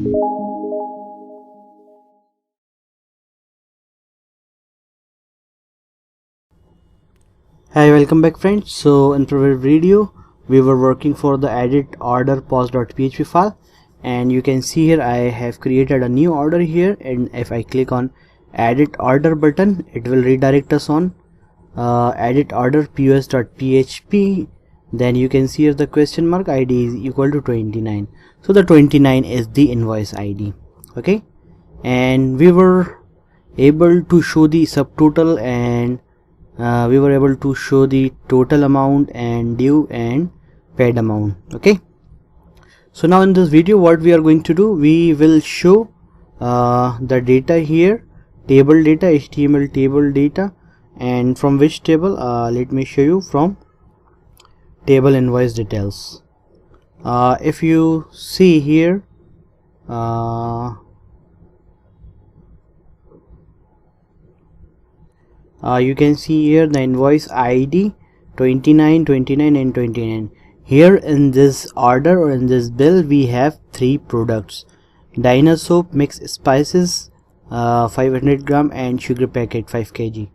Hi, welcome back friends. So in previous video we were working for the EditOrderPOS.php file, and you can see here I have created a new order here, and if I click on edit order button, it will redirect us on EditOrderPOS.php. Then you can see here the question mark ID is equal to 29. So the 29 is the invoice ID. Okay, and we were able to show the subtotal, and we were able to show the total amount and due and paid amount. Okay, so now in this video what we are going to do, we will show the data here, table data, HTML table data, and from which table, let me show you from table invoice details. If you see here, you can see here the invoice ID 29, 29 and 29. Here in this order or in this bill we have three products: Diner soap, mixed spices 500 gram and sugar packet 5 kg.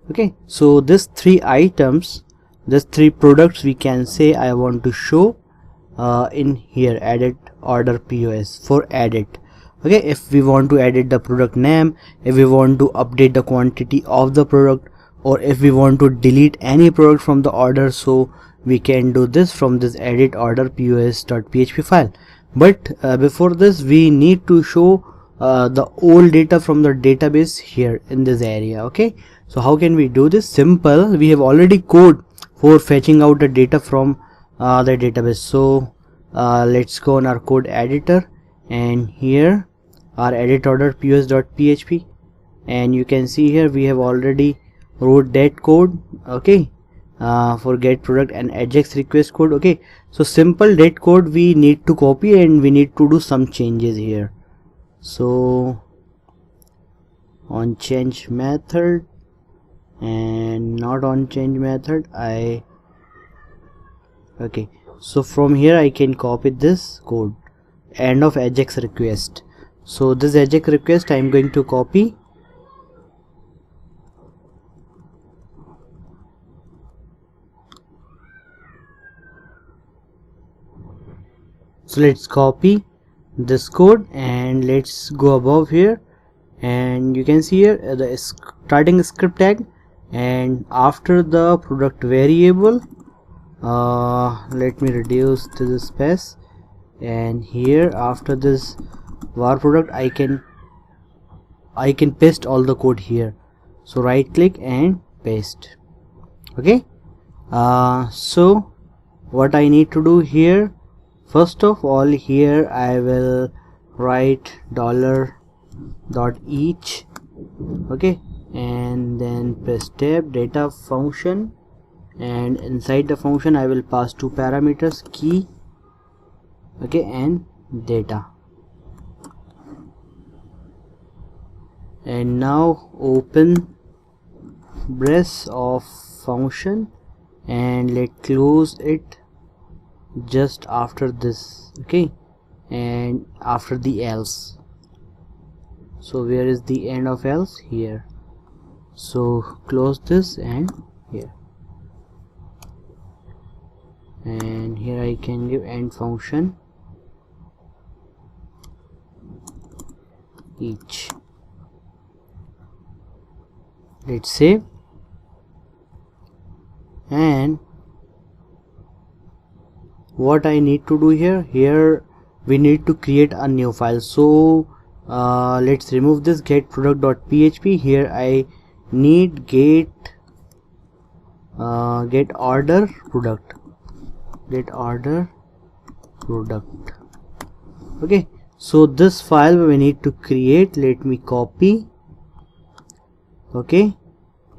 Okay, so these three items, these three products, we can say I want to show in here edit order POS for edit. Okay, if we want to edit the product name, if we want to update the quantity of the product, or if we want to delete any product from the order, so we can do this from this EditOrderPOS.php file. But before this we need to show the old data from the database here in this area. Okay, so how can we do this? Simple, we have already code for fetching out the data from the database. So let's go on our code editor, and here our EditOrderPOS.php, and you can see here we have already wrote that code. Okay, for get product and ajax request code. Okay, so simple that code we need to copy, and we need to do some changes here. So on change method, and not on change method, okay, so from here I can copy this code, end of ajax request. So this ajax request I am going to copy. So let's copy this code and let's go above here, and you can see here the starting script tag, and after the product variable, let me reduce to the space, and here after this var product I can paste all the code here. So right click and paste. Okay, so what I need to do here, first of all here I will write $.each. okay, and then press tab, data function, and inside the function I will pass two parameters, key, okay, and data. And now open brace of function and let close it just after this. Okay, and after the else. So where is the end of else? Here. So close this and here, and here I can give end function each. Let's save, and what I need to do here we need to create a new file. So let's remove this get product.php. Here I need get order product. Okay, so this file we need to create. Let me copy, okay,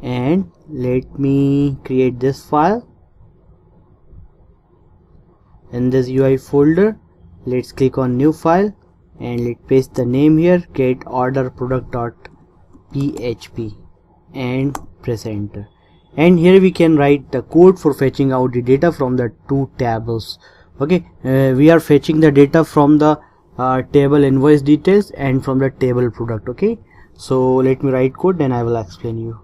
and let me create this file in this UI folder. Let's click on new file and let's paste the name here, get order product.php, and press enter. And here we can write the code for fetching out the data from the two tables. Okay, we are fetching the data from the table invoice details and from the table product. Okay, so let me write code, then I will explain you.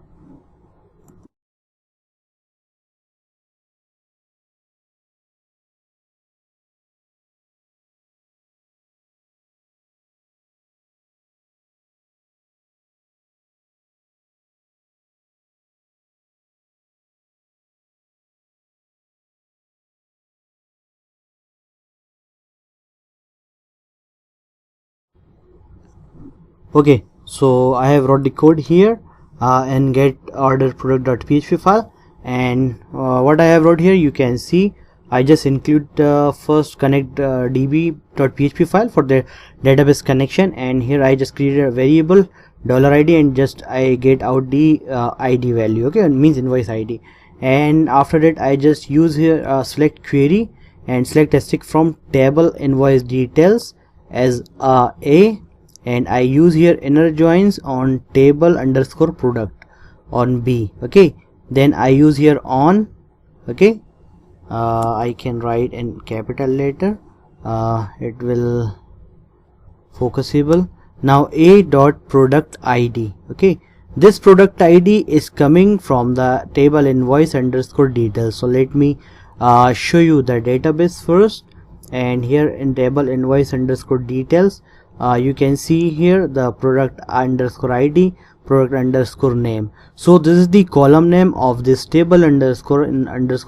Okay, so I have wrote the code here and get order product.php file, and what I have wrote here, you can see I just include first connect db.php file for the database connection, and here I just created a variable $id and just I get out the id value. Okay, it means invoice id, and after that I just use here select query and select a stick from table invoice details as a, and I use here inner joins on table underscore product on B. Okay, then I use here on. Okay, I can write in capital letter, it will focusable. Now a dot product id. Okay, this product id is coming from the table invoice underscore details. So let me show you the database first, and here in table invoice underscore details, you can see here the product underscore id, product underscore name. So this is the column name of this table underscore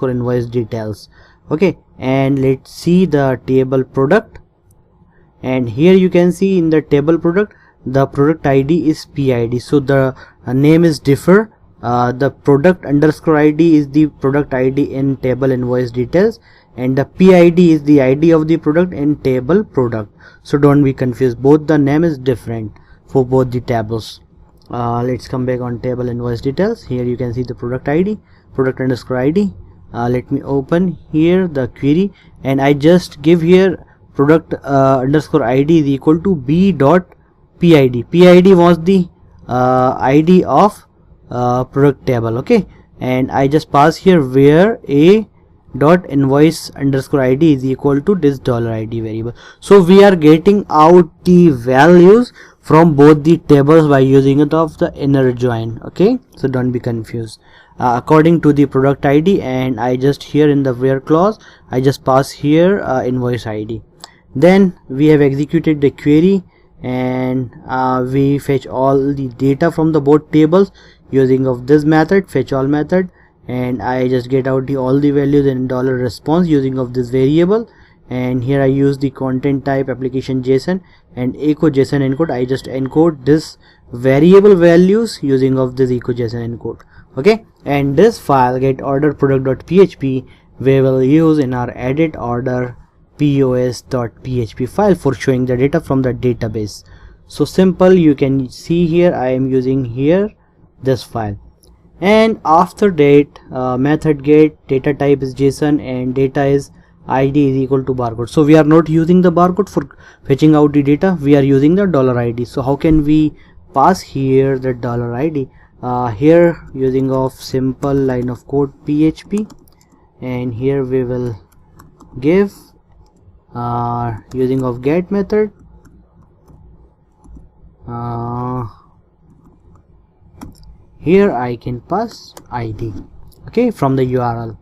invoice details. Okay, and let's see the table product, and here you can see in the table product the product id is PID, so the name is differ. The product underscore id is the product id in table invoice details, and the PID is the id of the product in table product. So don't be confused, both the name is different for both the tables. Let's come back on table invoice details. Here you can see the product id, product underscore id. Let me open here the query, and I just give here product underscore id is equal to b dot PID. PID was the id of product table. Okay, and I just pass here where a dot invoice underscore id is equal to this $id variable. So we are getting out the values from both the tables by using it of the inner join. Okay, so don't be confused. According to the product id, and I just here in the where clause I just pass here invoice id. Then we have executed the query, and we fetch all the data from the both tables using of this method, fetch all method, and I just get out all the values in $response using of this variable. And here I use the content type application JSON and echo JSON encode. I just encode this variable values using of this echo JSON encode. Okay, and this file get order product.php we will use in our edit order POS.php file for showing the data from the database. So simple, you can see here I am using here this file, and after that method get data type is JSON and data is id is equal to barcode. So we are not using the barcode for fetching out the data, we are using the $id. So how can we pass here the $id? Here using of simple line of code PHP, and here we will give using of get method here I can pass id, okay, from the URL.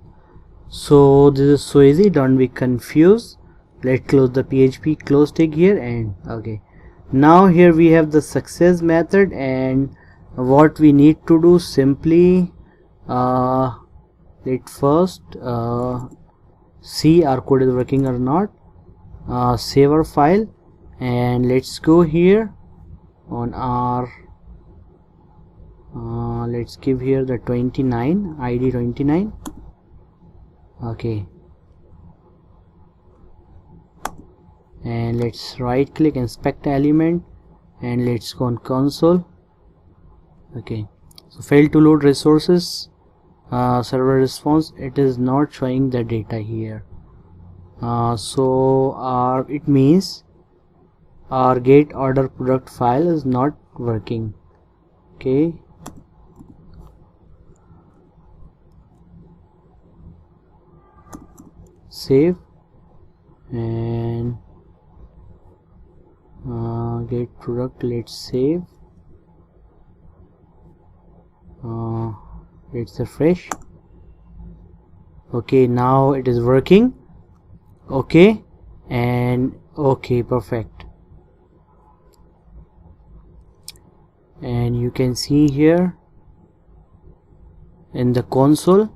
So this is so easy, don't be confused. Let's close the PHP close tag here, and okay, now here we have the success method, and what we need to do simply let's first see our code is working or not. Save our file, and let's go here on our let's give here the 29 id 29. Okay, and let's right click inspect element, and let's go on console. Okay, so failed to load resources, server response, it is not showing the data here. So it means our get order product file is not working. Okay, save, and get product. Let's save. Let's refresh. Okay, now it is working. Okay, and okay, perfect. And you can see here in the console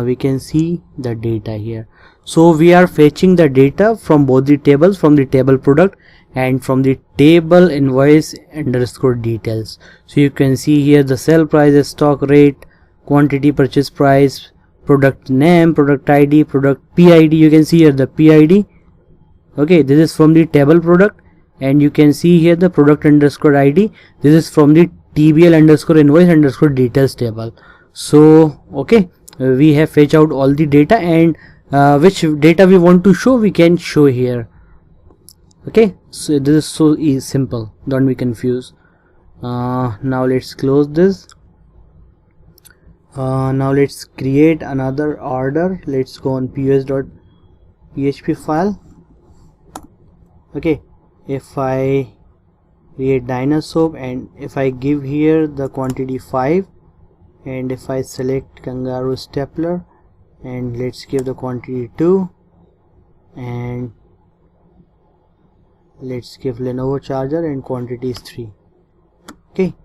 we can see the data here. So we are fetching the data from both the tables, from the table product and from the table invoice underscore details. So you can see here the sell price, stock rate, quantity, purchase price, product name, product ID, product PID. You can see here the PID. Okay, this is from the table product, and you can see here the product underscore ID. This is from the TBL underscore invoice underscore details table. So okay, we have fetched out all the data, and which data we want to show, we can show here. Okay, so this is so simple, don't be confused. Now let's close this. Now let's create another order. Let's go on POS.php file. Okay, if I create Dynasoap and if I give here the quantity 5, and if I select Kangaroo stapler and let's give the quantity 2, and let's give Lenovo charger and quantity is 3. Okay,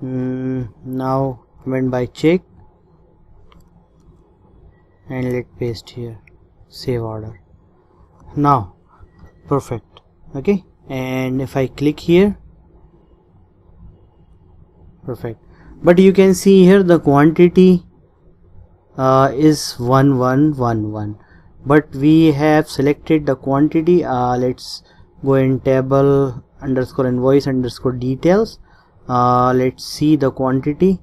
now went by check and let's paste here, save order. Now perfect. Okay, and if I click here, perfect. But you can see here the quantity is 1111, but we have selected the quantity. Let's go in table underscore invoice underscore details. Let's see the quantity.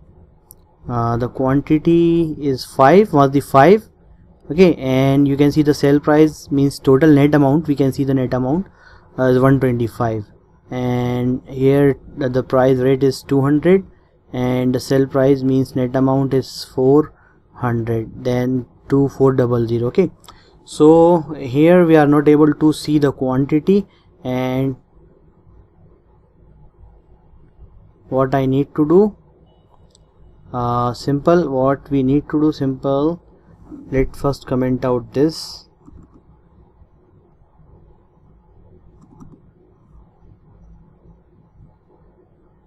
The quantity is 5, was the 5. Okay, and you can see the sale price means total net amount. We can see the net amount is 125, and here the price rate is 200, and the sell price means net amount is 400, then 2400. Okay, so here we are not able to see the quantity, and what I need to do, simple, what we need to do, simple. Let's first comment out this.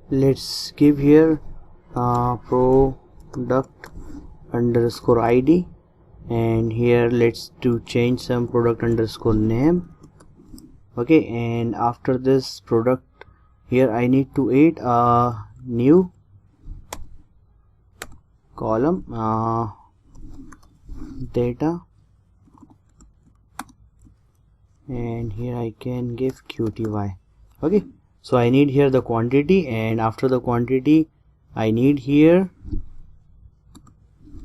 Let's give here product underscore ID, and here let's change some product underscore name. Okay, and after this product, here I need to add a new column, data, and here I can give QTY. Okay, so I need here the quantity, and after the quantity I need here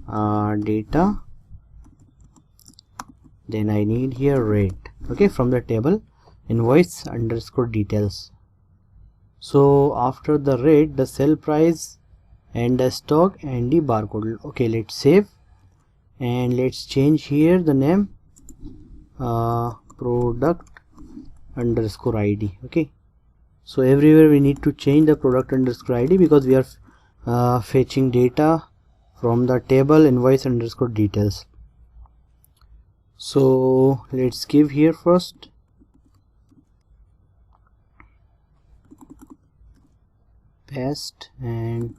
data, then I need here rate. Okay, from the table invoice underscore details. So after the rate, the sell price and the stock and the barcode. Okay, let's save, and let's change here the name, product underscore ID. Okay, so everywhere we need to change the product underscore ID because we are fetching data from the table invoice underscore details. So let's give here first paste and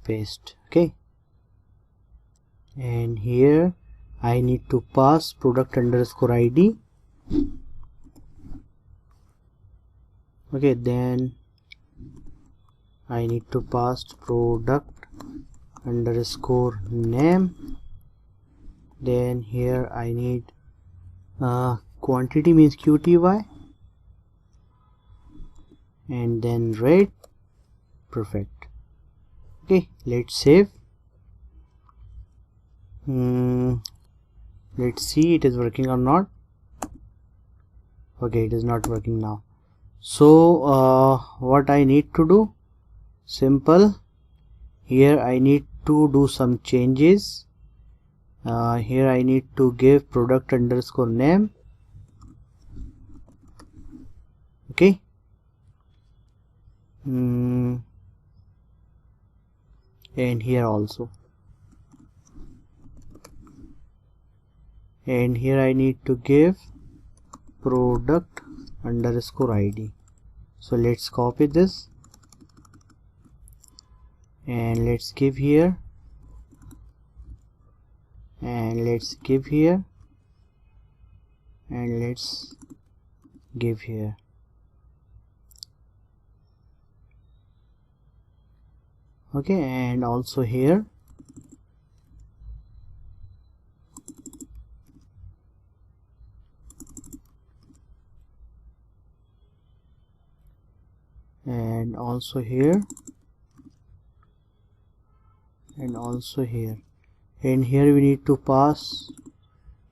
paste. Okay, and here I need to pass product underscore ID. Okay, then I need to pass product underscore name. Then here I need quantity means QTY, and then rate. Perfect. Okay, let's save. Let's see it is working or not. Okay, it is not working now. So what I need to do, simple, here I need to do some changes. Here I need to give product underscore name, Okay. And here also, and here I need to give product underscore ID. So let's copy this and let's give here, and let's give here, and let's give here. Okay, and also here. And also here, and also here, and here we need to pass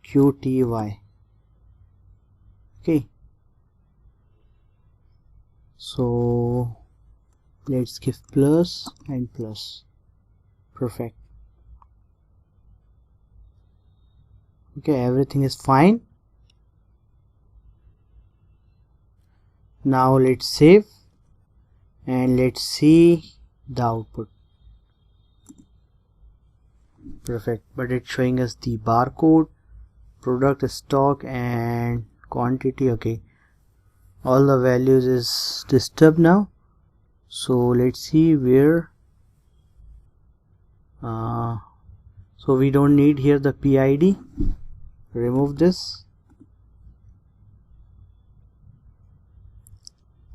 QTY. Okay, so let's give plus and plus. Perfect. Okay, everything is fine. Now let's save and let's see the output. Perfect, but it's showing us the barcode, product, stock and quantity. Okay, all the values is disturbed now. So let's see where so we don't need here the PID. Remove this.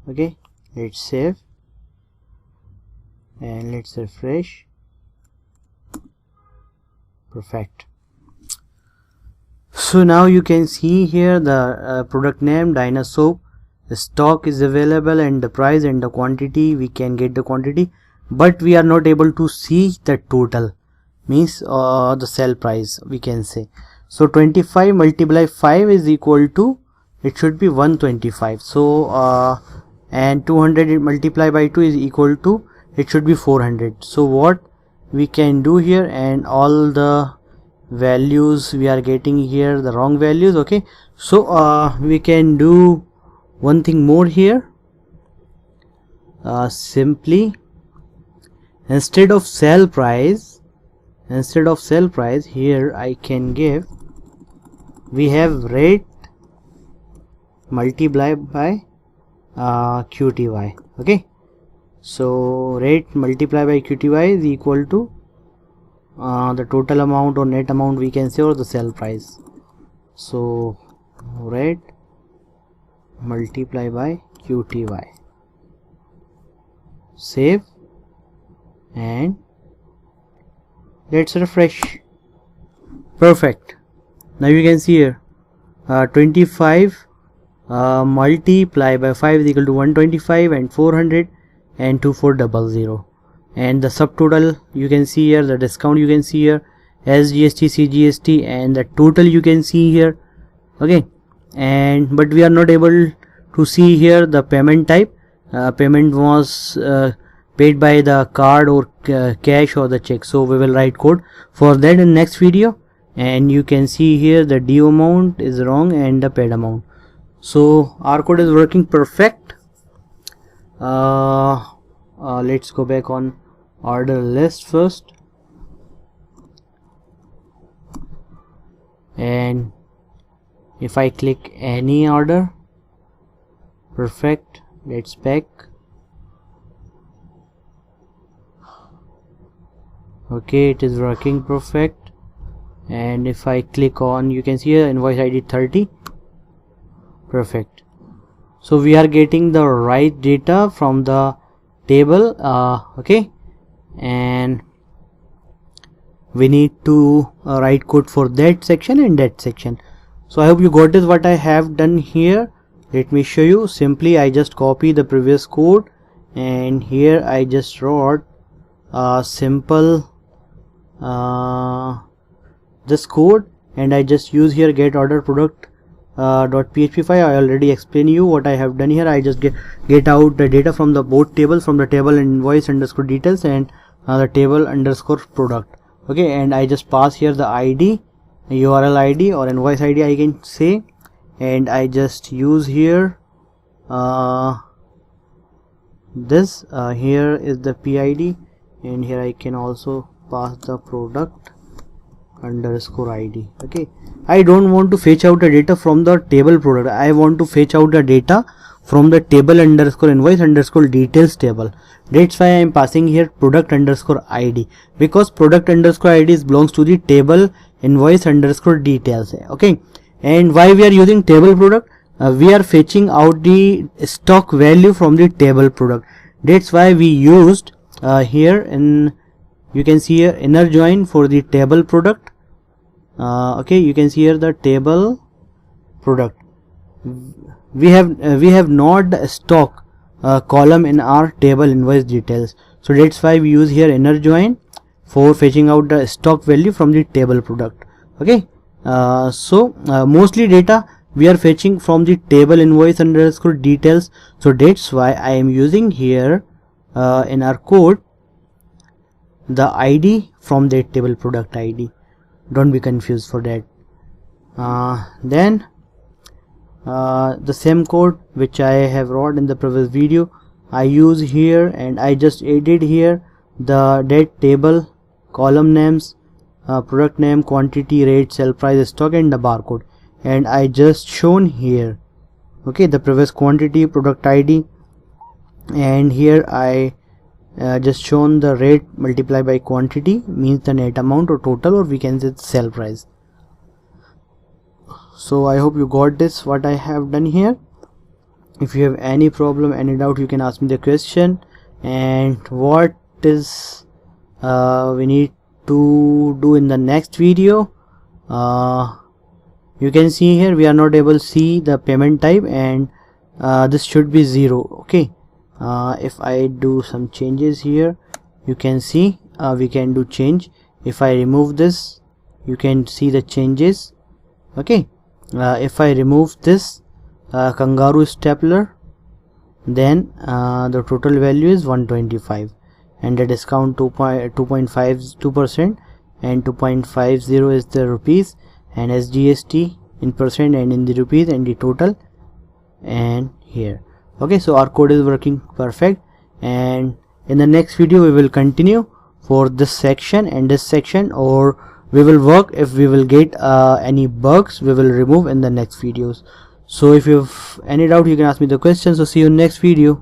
Okay, let's save and let's refresh. Perfect. So now you can see here the product name Dynasoap, the stock is available and the price and the quantity. We can get the quantity, but we are not able to see the total, means the sell price we can say. So 25 multiply 5 is equal to, it should be 125. So and 200 multiplied by 2 is equal to, it should be 400. So what we can do here, and all the values we are getting here the wrong values. Okay, so we can do one thing more here. Simply instead of sell price here I can give, we have rate multiplied by QTY. Okay, so rate multiplied by QTY is equal to the total amount or net amount we can say, or the sell price. So rate multiply by QTY. Save and let's refresh. Perfect. Now you can see here 25 multiply by 5 is equal to 125 and 400 and 2400, and the subtotal you can see here, the discount you can see here, SGST, CGST, and the total you can see here. Okay, and but we are not able to see here the payment type. Payment was paid by the card or cash or the check, so we will write code for that in next video. And you can see here the due amount is wrong and the paid amount. So our code is working perfect. Let's go back on order list first, and if I click any order, perfect, let's back. Okay, it is working perfect. And if I click on, you can see here invoice ID 30. Perfect. So we are getting the right data from the table. Okay, and we need to write code for that section and that section. So I hope you got this what I have done here. Let me show you. Simply I just copy the previous code, and here I just wrote simple this code, and I just use here get order product .php file. I already explained you what I have done here. I just get out the data from the both tables, from the table invoice underscore details and the table underscore product. Okay, and I just pass here the ID, URL ID or invoice ID I can say, and I just use here this here is the PID, and here I can also pass the product underscore ID. Okay, I don't want to fetch out the data from the table product. I want to fetch out the data from the table underscore invoice underscore details table. That's why I am passing here product underscore ID, because product underscore ID belongs to the table invoice underscore details. Okay, and why we are using table product? We are fetching out the stock value from the table product. That's why we used here in, you can see here, inner join for the table product. Okay, you can see here the table product. We have not the stock column in our table invoice details, so that's why we use here inner join for fetching out the stock value from the table product. Okay, so mostly data we are fetching from the table invoice underscore details, so that's why I am using here in our code the ID from that table product ID. Don't be confused for that. Then the same code which I have wrote in the previous video I use here, and I just added here the that table column names, product name, quantity, rate, sell price, stock, and the barcode, and I just shown here, okay, the previous quantity, product ID, and here I just shown the rate multiplied by quantity, means the net amount or total, or we can say sell price. So I hope you got this what I have done here. If you have any problem, any doubt, you can ask me the question. And what is we need to do in the next video, you can see here we are not able to see the payment type, and this should be 0. Okay, if I do some changes here, you can see we can do change. If I remove this, you can see the changes. Okay, if I remove this kangaroo stapler, then the total value is 125, and the discount 2.52%, and 2.50 is the rupees, and as GST in percent and in the rupees, and the total, and here. Okay, so our code is working perfect, and in the next video we will continue for this section and this section, or we will work if we will get any bugs we will remove in the next videos. So if you have any doubt, you can ask me the question. So see you in next video.